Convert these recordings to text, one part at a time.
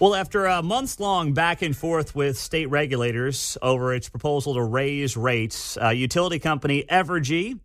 Well, after a months-long back and forth with state regulators over its proposal to raise rates, utility company Evergy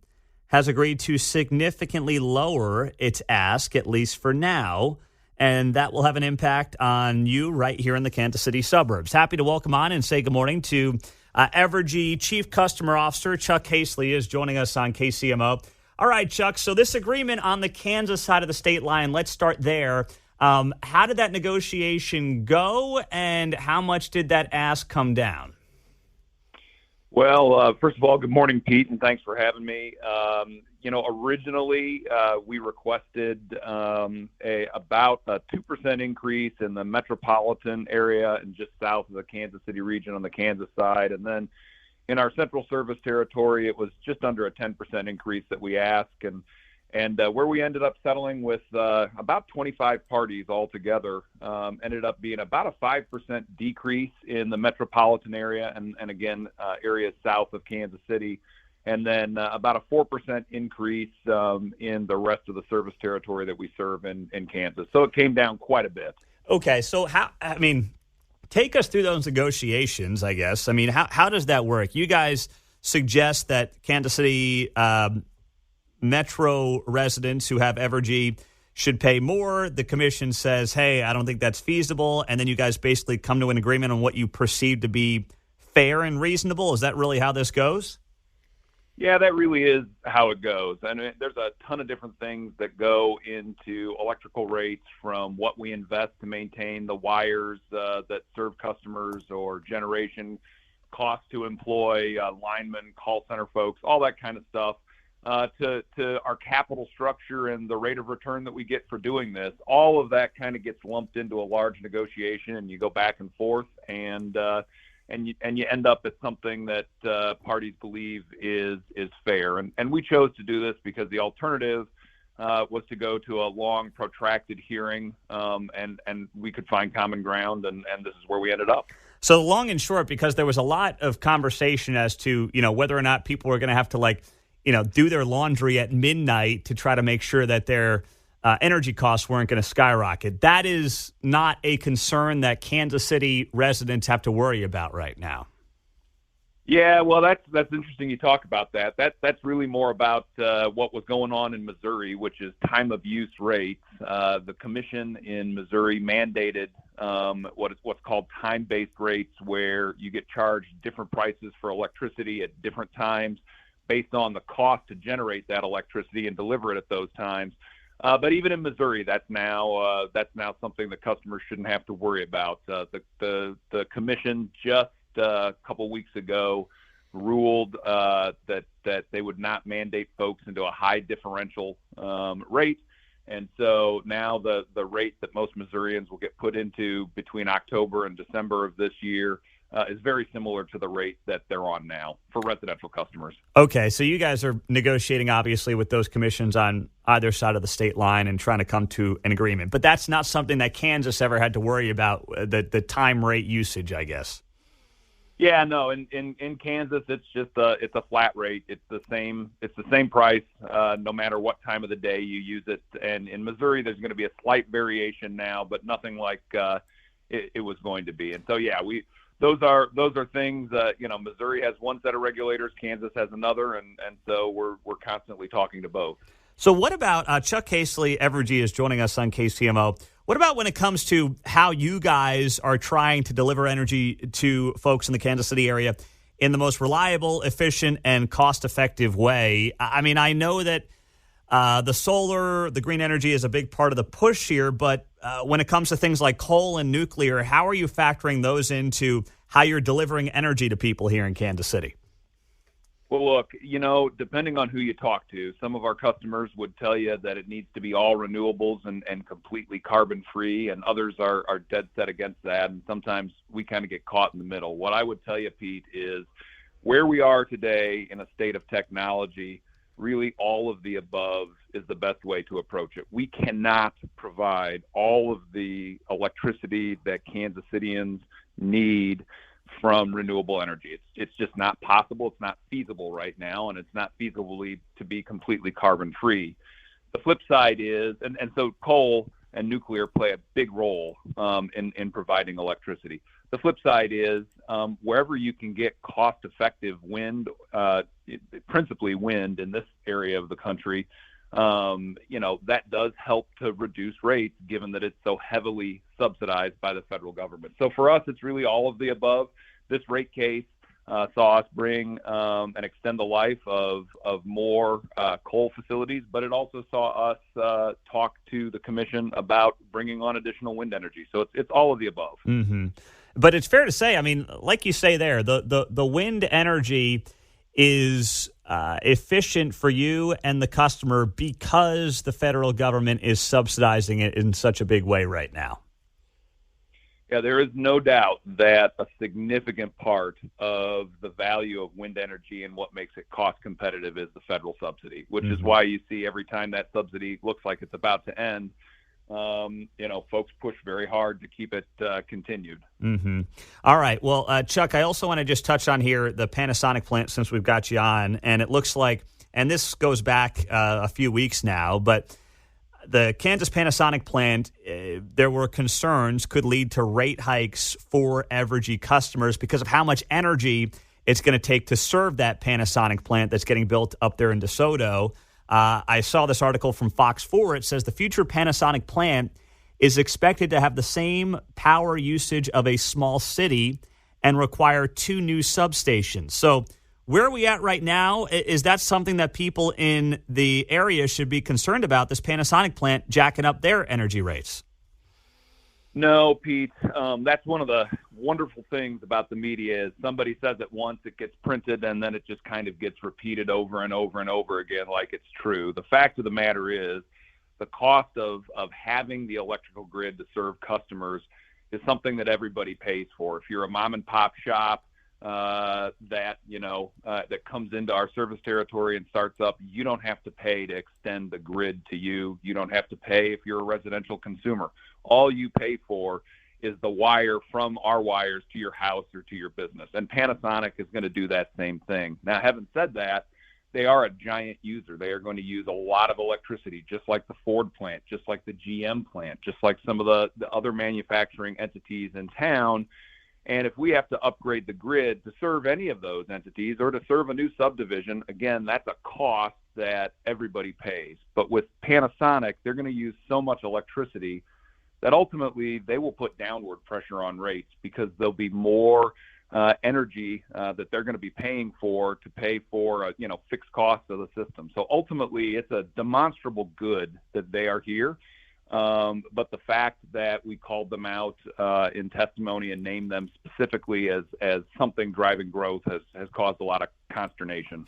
has agreed to significantly lower its ask, at least for now, and that will have an impact on you right here in the Kansas City suburbs. Happy to welcome on and say good morning to Evergy Chief Customer Officer Chuck Caisley is joining us on KCMO. All right, Chuck, so this agreement on the Kansas side of the state line, let's start there. How did that negotiation go, and how much did that ask come down? Well, first of all, good morning, Pete, and thanks for having me. Originally we requested about a 2% increase in the metropolitan area and just south of the Kansas City region on the Kansas side. And then in our central service territory, it was just under a 10% increase that we asked. And where we ended up settling with about 25 parties altogether ended up being about a 5% decrease in the metropolitan area and again, areas south of Kansas City, and then about a 4% increase in the rest of the service territory that we serve in Kansas. So it came down quite a bit. Okay, so take us through those negotiations, I guess. How does that work? You guys suggest that Kansas City Metro residents who have Evergy should pay more. The commission says, hey, I don't think that's feasible. And then you guys basically come to an agreement on what you perceive to be fair and reasonable. Is that really how this goes? Yeah, that really is how it goes. And there's a ton of different things that go into electrical rates, from what we invest to maintain the wires that serve customers, or generation costs to employ linemen, call center folks, all that kind of stuff. To our capital structure and the rate of return that we get for doing this. All of that kind of gets lumped into a large negotiation, and you go back and forth, and you end up at something that parties believe is fair. And we chose to do this because the alternative was to go to a long, protracted hearing, and we could find common ground, and this is where we ended up. So long and short, because there was a lot of conversation as to whether or not people were going to have to do their laundry at midnight to try to make sure that their energy costs weren't going to skyrocket. That is not a concern that Kansas City residents have to worry about right now. Yeah, well, that's interesting you talk about that. That's really more about what was going on in Missouri, which is time of use rates. The commission in Missouri mandated what's called time-based rates, where you get charged different prices for electricity at different times based on the cost to generate that electricity and deliver it at those times. But even in Missouri, that's now something that customers shouldn't have to worry about. The commission just a couple weeks ago ruled that they would not mandate folks into a high differential rate. And so now the rate that most Missourians will get put into between October and December of this year is very similar to the rate that they're on now for residential customers. Okay, so you guys are negotiating, obviously, with those commissions on either side of the state line and trying to come to an agreement. But that's not something that Kansas ever had to worry about, the time rate usage, I guess. Yeah, no. In Kansas, it's just it's a flat rate. It's the same price no matter what time of the day you use it. And in Missouri, there's going to be a slight variation now, but nothing like it was going to be. And so, yeah, Those are things. Missouri has one set of regulators, Kansas has another, and so we're constantly talking to both. So what about Chuck Caisley? Evergy is joining us on KCMO. What about when it comes to how you guys are trying to deliver energy to folks in the Kansas City area in the most reliable, efficient, and cost-effective way? I know that the solar, the green energy is a big part of the push here, but when it comes to things like coal and nuclear, how are you factoring those into how you're delivering energy to people here in Kansas City? Well, look, depending on who you talk to, some of our customers would tell you that it needs to be all renewables and completely carbon-free, and others are dead set against that, and sometimes we kind of get caught in the middle. What I would tell you, Pete, is where we are today in a state of technology, really all of the above is the best way to approach it. We cannot provide all of the electricity that Kansas Cityans need from renewable energy. It's just not possible. It's not feasible right now, and it's not feasible to be completely carbon free. The flip side is, and so coal, and nuclear play a big role in providing electricity. The flip side is wherever you can get cost-effective wind, principally wind in this area of the country, that does help to reduce rates given that it's so heavily subsidized by the federal government. So for us, it's really all of the above. This rate case saw us bring and extend the life of more coal facilities, but it also saw us talk to the commission about bringing on additional wind energy. So it's all of the above. Mm-hmm. But it's fair to say, I mean, like you say there, the wind energy is efficient for you and the customer because the federal government is subsidizing it in such a big way right now. Yeah, there is no doubt that a significant part of the value of wind energy and what makes it cost competitive is the federal subsidy, which is why you see every time that subsidy looks like it's about to end, folks push very hard to keep it continued. Mm-hmm. All right. Well, Chuck, I also want to just touch on here the Panasonic plant since we've got you on, and it looks like, and this goes back a few weeks now, but the Kansas Panasonic plant, there were concerns could lead to rate hikes for Evergy customers because of how much energy it's going to take to serve that Panasonic plant that's getting built up there in DeSoto. I saw this article from Fox 4. It says the future Panasonic plant is expected to have the same power usage of a small city and require 2 new substations. So where are we at right now? Is that something that people in the area should be concerned about, this Panasonic plant jacking up their energy rates? No, Pete. That's one of the wonderful things about the media is somebody says it once, it gets printed, and then it just kind of gets repeated over and over and over again like it's true. The fact of the matter is the cost of having the electrical grid to serve customers is something that everybody pays for. If you're a mom and pop shop, that comes into our service territory and starts up, you don't have to pay to extend the grid to you. You don't have to pay if you're a residential consumer. All you pay for is the wire from our wires to your house or to your business. And Panasonic is going to do that same thing. Now, having said that, they are a giant user. They are going to use a lot of electricity, just like the Ford plant, just like the GM plant, just like some of the other manufacturing entities in town. And if we have to upgrade the grid to serve any of those entities or to serve a new subdivision, again, that's a cost that everybody pays. But with Panasonic, they're going to use so much electricity that ultimately they will put downward pressure on rates because there'll be more energy that they're going to be paying for to pay for fixed costs of the system. So ultimately, it's a demonstrable good that they are here. But the fact that we called them out in testimony and named them specifically as something driving growth has caused a lot of consternation.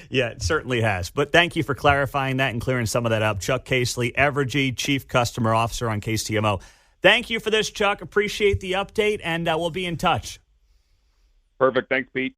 Yeah, it certainly has. But thank you for clarifying that and clearing some of that up. Chuck Caisley, Evergy Chief Customer Officer on KSTMO. Thank you for this, Chuck. Appreciate the update, and we'll be in touch. Perfect. Thanks, Pete.